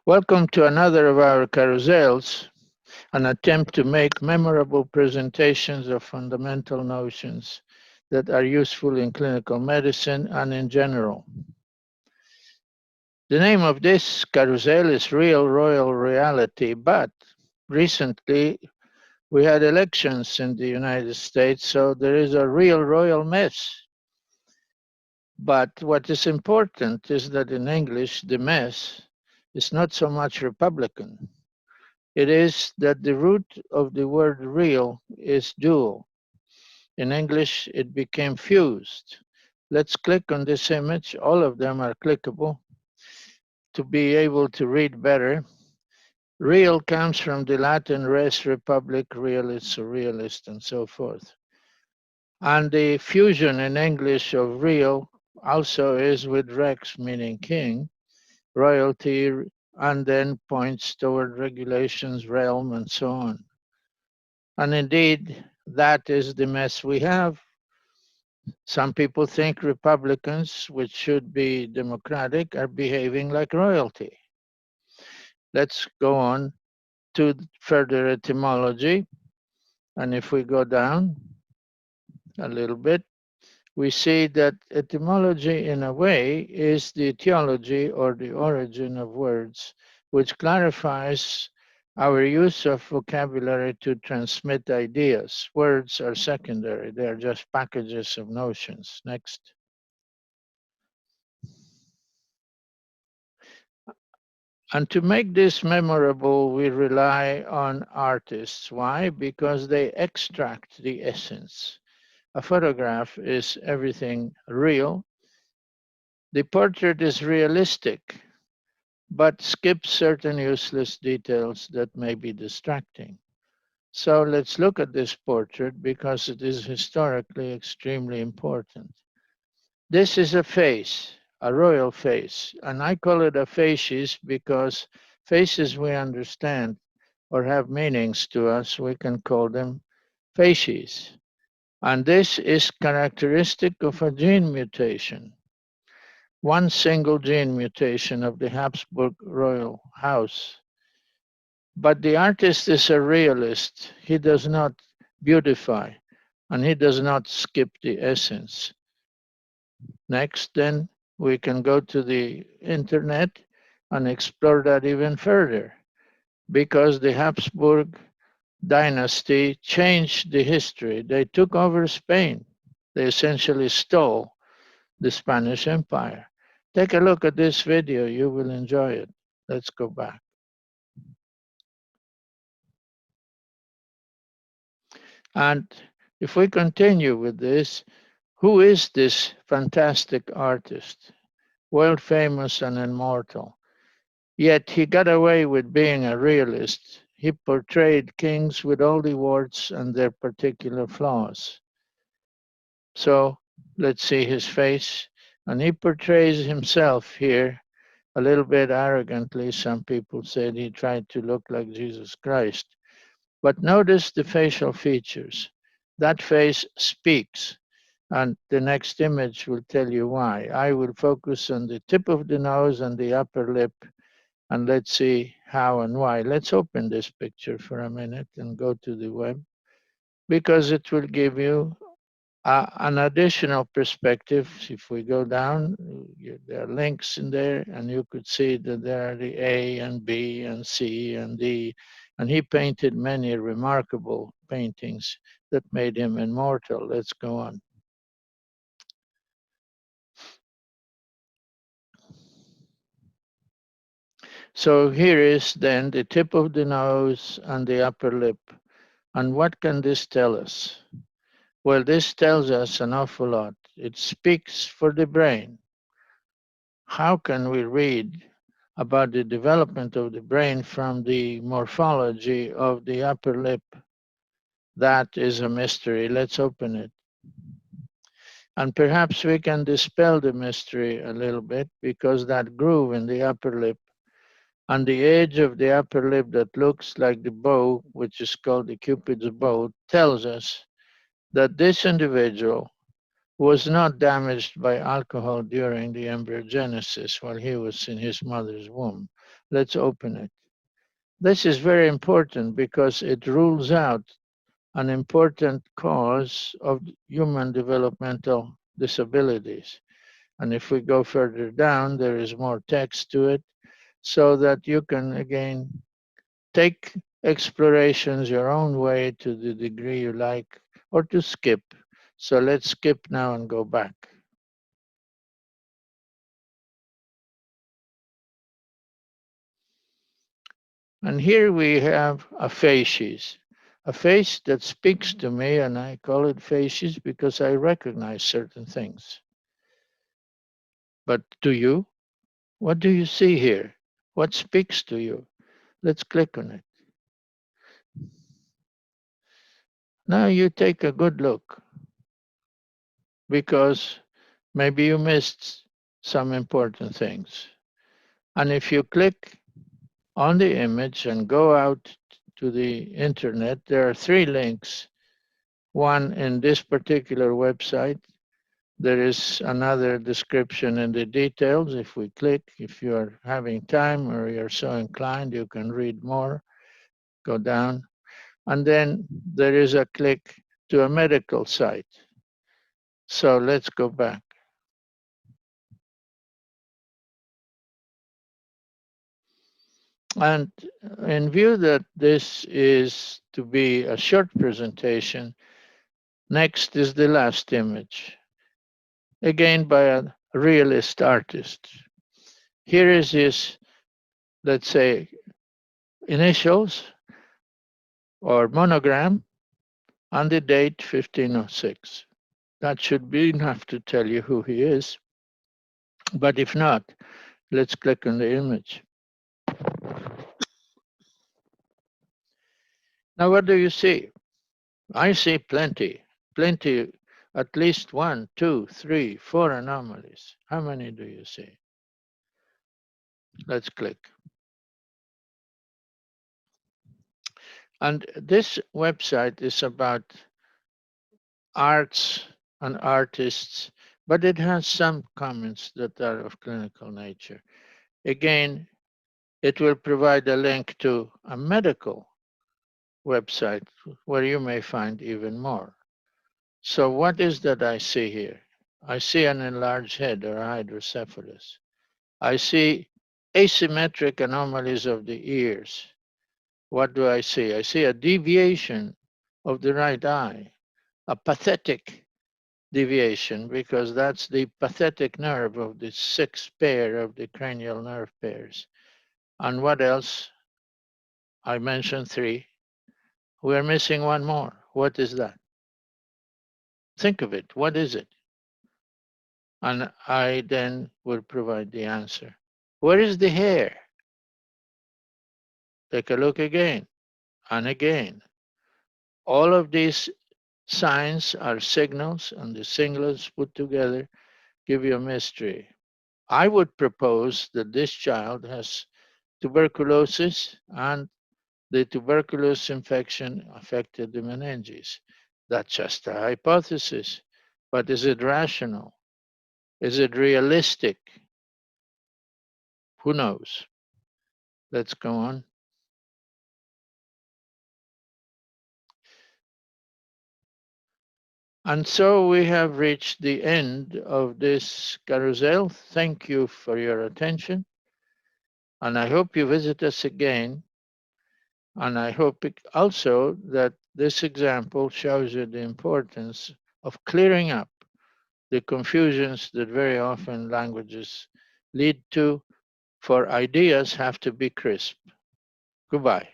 Welcome to another of our carousels, an attempt to make memorable presentations of fundamental notions that are useful in clinical medicine and in general. The name of this carousel is Real Royal Reality, but recently we had elections in the United States, so there is a real royal mess. But what is important is that in English, the mess is not so much Republican. It is that the root of the word real is dual. In English, it became fused. Let's click on this image. All of them are clickable to be able to read better. Real comes from the Latin res republic, realis, surrealist, and so forth. And the fusion in English of real also is with rex, meaning king, royalty, and then points toward regulations, realm, and so on. And indeed, that is the mess we have. Some people think Republicans, which should be democratic, are behaving like royalty. Let's go on to further etymology. And if we go down a little bit, we see that etymology, in a way, is the etiology or the origin of words, which clarifies our use of vocabulary to transmit ideas. Words are secondary, they are just packages of notions. Next. And to make this memorable, we rely on artists. Why? Because they extract the essence. A photograph is everything real. The portrait is realistic, but skips certain useless details that may be distracting. So let's look at this portrait because it is historically extremely important. This is a face, a royal face, and I call it a facies because faces we understand or have meanings to us, we can call them facies. And this is characteristic of a gene mutation, one single gene mutation of the Habsburg royal house. But the artist is a realist. He does not beautify and he does not skip the essence. Next, then we can go to the internet and explore that even further because the Habsburg dynasty changed the history. They took over Spain. They essentially stole the Spanish Empire. Take a look at this video. You will enjoy it. Let's go back. And if we continue with this, who is this fantastic artist? World famous and immortal. Yet he got away with being a realist. He portrayed kings with all the warts and their particular flaws. So let's see his face. And he portrays himself here a little bit arrogantly. Some people said he tried to look like Jesus Christ. But notice the facial features. That face speaks. And the next image will tell you why. I will focus on the tip of the nose and the upper lip, and let's see how and why. Let's open this picture for a minute and go to the web because it will give you an additional perspective. If we go down, there are links in there, and you could see that there are the A and B and C and D. And he painted many remarkable paintings that made him immortal. Let's go on. So here is then the tip of the nose and the upper lip. And what can this tell us? Well, this tells us an awful lot. It speaks for the brain. How can we read about the development of the brain from the morphology of the upper lip? That is a mystery. Let's open it. And perhaps we can dispel the mystery a little bit because that groove in the upper lip and the edge of the upper lip that looks like the bow, which is called the Cupid's bow, tells us that this individual was not damaged by alcohol during the embryogenesis while he was in his mother's womb. Let's open it. This is very important because it rules out an important cause of human developmental disabilities. And if we go further down, there is more text to it so that you can again take explorations your own way to the degree you like or to skip. So let's skip now and go back. And here we have a facies, a face that speaks to me, and I call it facies because I recognize certain things. But to you, what do you see here? What speaks to you? Let's click on it. Now you take a good look because maybe you missed some important things. And if you click on the image and go out to the internet, there are three links. One in this particular website. There is another description in the details. If we click, if you're having time or you're so inclined, you can read more, go down. And then there is a click to a medical site. So let's go back. And in view that this is to be a short presentation, next is the last image, again by a realist artist. Here is his, let's say, initials or monogram and the date 1506. That should be enough to tell you who he is. But if not, let's click on the image. Now, what do you see? I see plenty, at least one, two, three, four anomalies. How many do you see? Let's click. And this website is about arts and artists, but it has some comments that are of clinical nature. Again, it will provide a link to a medical website where you may find even more. So what is that I see here? I see an enlarged head or hydrocephalus. I see asymmetric anomalies of the ears. What do I see? I see a deviation of the right eye, a pathetic deviation, because that's the pathetic nerve of the sixth pair of the cranial nerve pairs. And what else? I mentioned three. We're missing one more. What is that? Think of it. What is it? And I then will provide the answer. Where is the hair? Take a look again and again. All of these signs are signals, and the signals put together give you a mystery. I would propose that this child has tuberculosis and the tuberculosis infection affected the meninges. That's just a hypothesis. But is it rational? Is it realistic? Who knows? Let's go on. And so we have reached the end of this carousel. Thank you for your attention. And I hope you visit us again. And I hope also that this example shows you the importance of clearing up the confusions that very often languages lead to, for ideas have to be crisp. Goodbye.